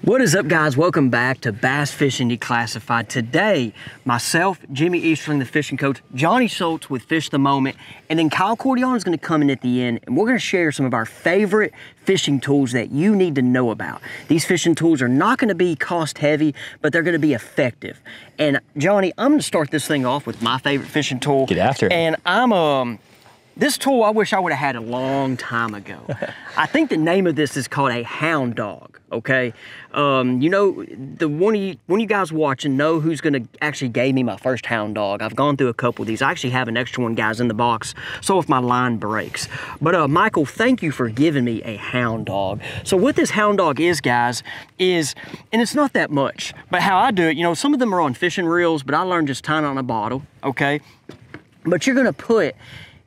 What is up, guys? Welcome back to Bass Fishing Declassified. Today, myself, Jimmy Easterling, the fishing coach, Jonny Schultz with Fish the Moment, and then Kyle Cordion is going to come in at the end, and we're going to share some of our favorite fishing tools that you need to know about. These fishing tools are not going to be cost heavy, but they're going to be effective. And Jonny, I'm going to start this thing off with my favorite fishing tool. Get after it. And this tool I wish I would have had a long time ago. I think the name of this is called a hound dog, okay? You know, the one of you guys watching know who's gonna actually gave me my first hound dog. I've gone through a couple of these. I actually have an extra one, guys, in the box, so if my line breaks. But Michael, thank you for giving me a hound dog. So what this hound dog is, guys, and it's not that much, but how I do it, you know, some of them are on fishing reels, but I learned just tying on a bottle, okay? But you're gonna put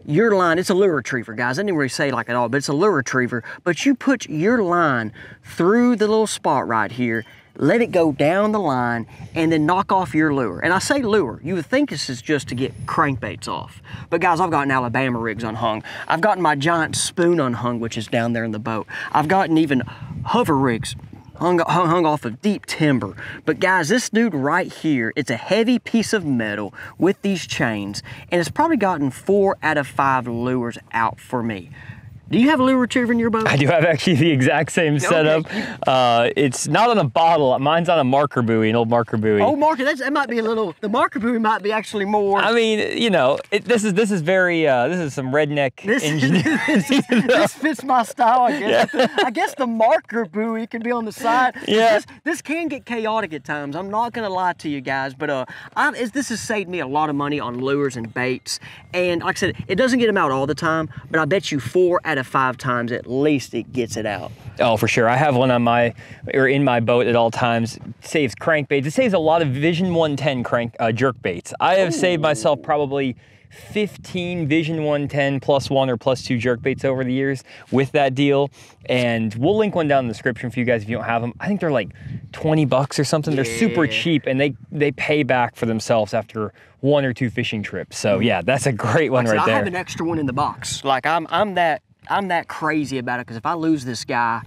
your line, it's a lure retriever, guys. I didn't really say it like at all, but it's a lure retriever. But you put your line through the little spot right here, let it go down the line, and then knock off your lure. And I say lure, you would think this is just to get crankbaits off. But guys, I've gotten Alabama rigs unhung. I've gotten my giant spoon unhung, which is down there in the boat. I've gotten even hover rigs hung off of deep timber. But guys, this dude right here, it's a heavy piece of metal with these chains, and it's probably gotten 4 out of 5 lures out for me. Do you have a lure retriever in your boat? I do have actually the exact same setup. It's not on a bottle. Mine's on a marker buoy, an old marker buoy. Oh, marker, that might be a little, the marker buoy might be actually more. I mean, you know, this is very, this is some redneck engineering. This fits my style, I guess. Yeah. I guess the marker buoy can be on the side. Yeah. This can get chaotic at times. I'm not gonna lie to you guys, but this has saved me a lot of money on lures and baits. And like I said, it doesn't get them out all the time, but I bet you 4 out of 5 times at least it gets it out. Oh, for sure. I have one on in my boat at all times. It saves crankbaits. It saves a lot of Vision 110 jerk baits. I have saved myself probably 15 Vision 110 +1 or +2 jerk baits over the years with that deal. And we'll link one down in the description for you guys if you don't have them. I think they're like 20 bucks or something. Yeah. They're super cheap, and they pay back for themselves after 1 or 2 fishing trips. So yeah, that's a great one right there. I have an extra one in the box. Like I'm that crazy about it, because if I lose this guy,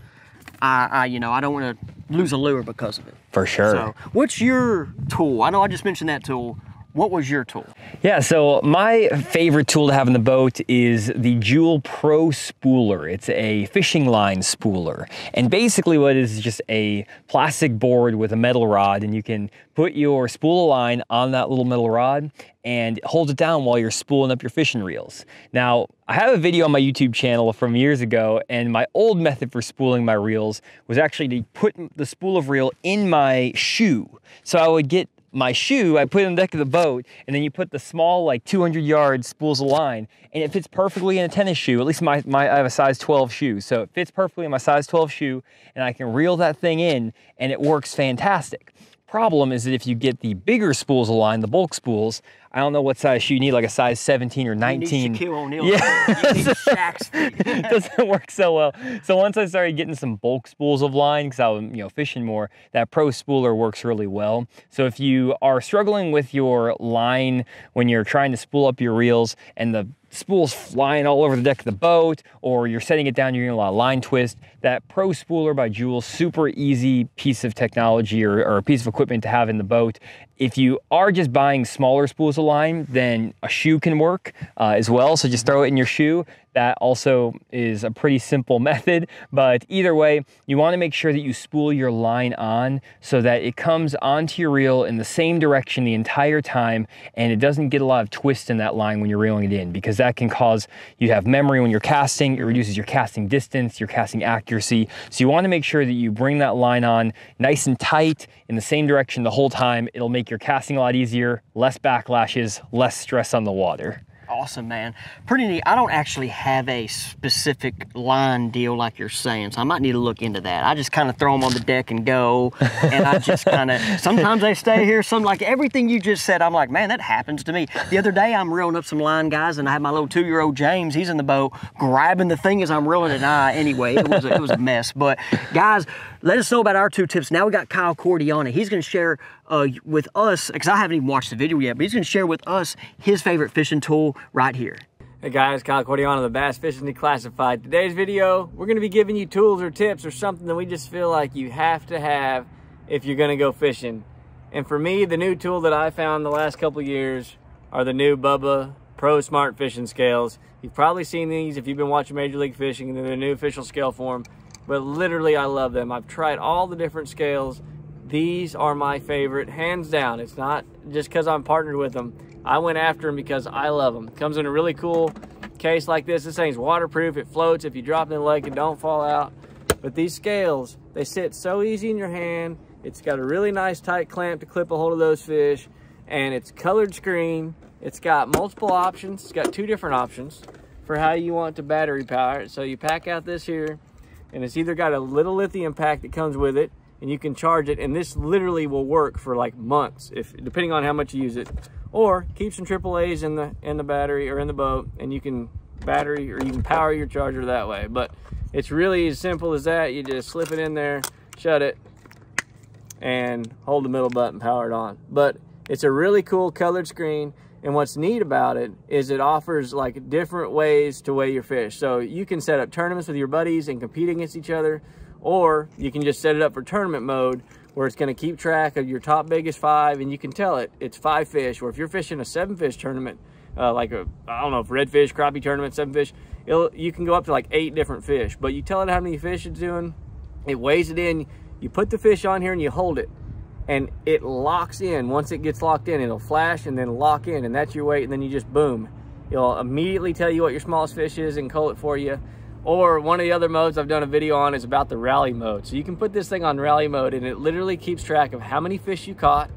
I don't want to lose a lure because of it. For sure. So what's your tool? I know I just mentioned that tool. What was your tool? Yeah, so my favorite tool to have in the boat is the Jewel Pro Spooler. It's a fishing line spooler. And basically what it is just a plastic board with a metal rod, and you can put your spool of line on that little metal rod and it holds it down while you're spooling up your fishing reels. Now, I have a video on my YouTube channel from years ago, and my old method for spooling my reels was actually to put the spool of reel in my shoe. So I would get my shoe, I put it on the deck of the boat, and then you put the small, like 200-yard spools of line, and it fits perfectly in a tennis shoe. At least I have a size 12 shoe, so it fits perfectly in my size 12 shoe, and I can reel that thing in, and it works fantastic. Problem is that if you get the bigger spools of line, the bulk spools, I don't know what size shoe you need, like a size 17 or 19. You need Shaquille O'Neal. Yeah. You need Shaq's feet. It doesn't work so well. So once I started getting some bulk spools of line, because I was fishing more, that Pro Spooler works really well. So if you are struggling with your line when you're trying to spool up your reels and the spool's flying all over the deck of the boat, or you're setting it down, you're getting a lot of line twist, that Pro Spooler by Jewel, super easy piece of technology or a piece of equipment to have in the boat. If you are just buying smaller spools of line, then a shoe can work as well. So just throw it in your shoe. That also is a pretty simple method, but either way, you want to make sure that you spool your line on so that it comes onto your reel in the same direction the entire time, and it doesn't get a lot of twist in that line when you're reeling it in, because that can cause you to have memory when you're casting. It reduces your casting distance, your casting accuracy. So you want to make sure that you bring that line on nice and tight in the same direction the whole time. It'll make your casting a lot easier, less backlashes, less stress on the water. Awesome, man. Pretty neat. I don't actually have a specific line deal like you're saying, so I might need to look into that. I just kind of throw them on the deck and go, and I just kind of, sometimes they stay here, some like everything you just said, I'm like, man, that happens to me. The other day, I'm reeling up some line, guys, and I have my little 2-year-old James, he's in the boat, grabbing the thing as I'm reeling it. Anyway, it was a mess. But guys, let us know about our 2 tips. Now we got Kyle Cordion. He's going to share with us, because I haven't even watched the video yet, but he's going to share with us his favorite fishing tool right here. Hey guys, Kyle Cordiano of the Bass Fishing Declassified. Today's video, we're going to be giving you tools or tips or something that we just feel like you have to have if you're going to go fishing. And for me, the new tool that I found the last couple of years are the new Bubba Pro Smart Fishing Scales. You've probably seen these if you've been watching Major League Fishing, and they're the new official scale form. But literally, I love them. I've tried all the different scales. These are my favorite, hands down. It's not just because I'm partnered with them. I went after them because I love them. Comes in a really cool case like this. This thing's waterproof. It floats. If you drop it in the lake, it don't fall out. But these scales, they sit so easy in your hand. It's got a really nice tight clamp to clip a hold of those fish. And it's colored screen. It's got multiple options. It's got 2 different options for how you want to battery power it. So you pack out this here, and it's either got a little lithium pack that comes with it, and you can charge it, and this literally will work for like months, depending on how much you use it. Or keep some AAAs in the battery or in the boat, and you can power your charger that way. But it's really as simple as that. You just slip it in there, shut it, and hold the middle button, power it on. But it's a really cool colored screen, and what's neat about it is it offers like different ways to weigh your fish. So you can set up tournaments with your buddies and compete against each other, or you can just set it up for tournament mode, where it's going to keep track of your top biggest 5, and you can tell it it's 5 fish. Or if you're fishing a 7-fish tournament, like a, I don't know, if redfish, crappie tournament, 7 fish, you can go up to like 8 different fish. But you tell it how many fish it's doing, it weighs it in, you put the fish on here and you hold it, and it locks in. Once it gets locked in, it'll flash and then lock in, and that's your weight, and then you just boom. It'll immediately tell you what your smallest fish is and cull it for you. Or one of the other modes I've done a video on is about the rally mode. So you can put this thing on rally mode, and it literally keeps track of how many fish you caught,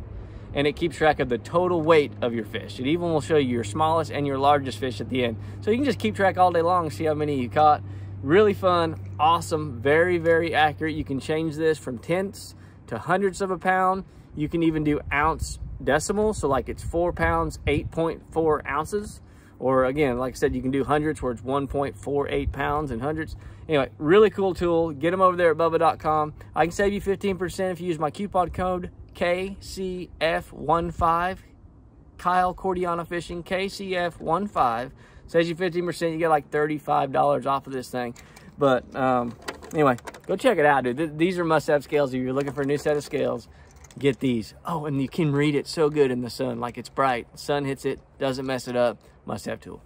and it keeps track of the total weight of your fish. It even will show you your smallest and your largest fish at the end. So you can just keep track all day long and see how many you caught. Really fun, awesome, very, very accurate. You can change this from tenths to hundredths of a pound. You can even do ounce decimals. So like it's 4 pounds, 8.4 ounces. Or again, like I said, you can do hundreds where it's 1.48 pounds in hundreds. Anyway, really cool tool. Get them over there at bubba.com. I can save you 15% if you use my coupon code KCF15. Kyle Cordiano Fishing, KCF15. Saves you 15%. You get like $35 off of this thing. But anyway, go check it out, dude. These are must-have scales. If you're looking for a new set of scales, get these. Oh, and you can read it so good in the sun. Like it's bright. Sun hits it, doesn't mess it up. Must-have tool.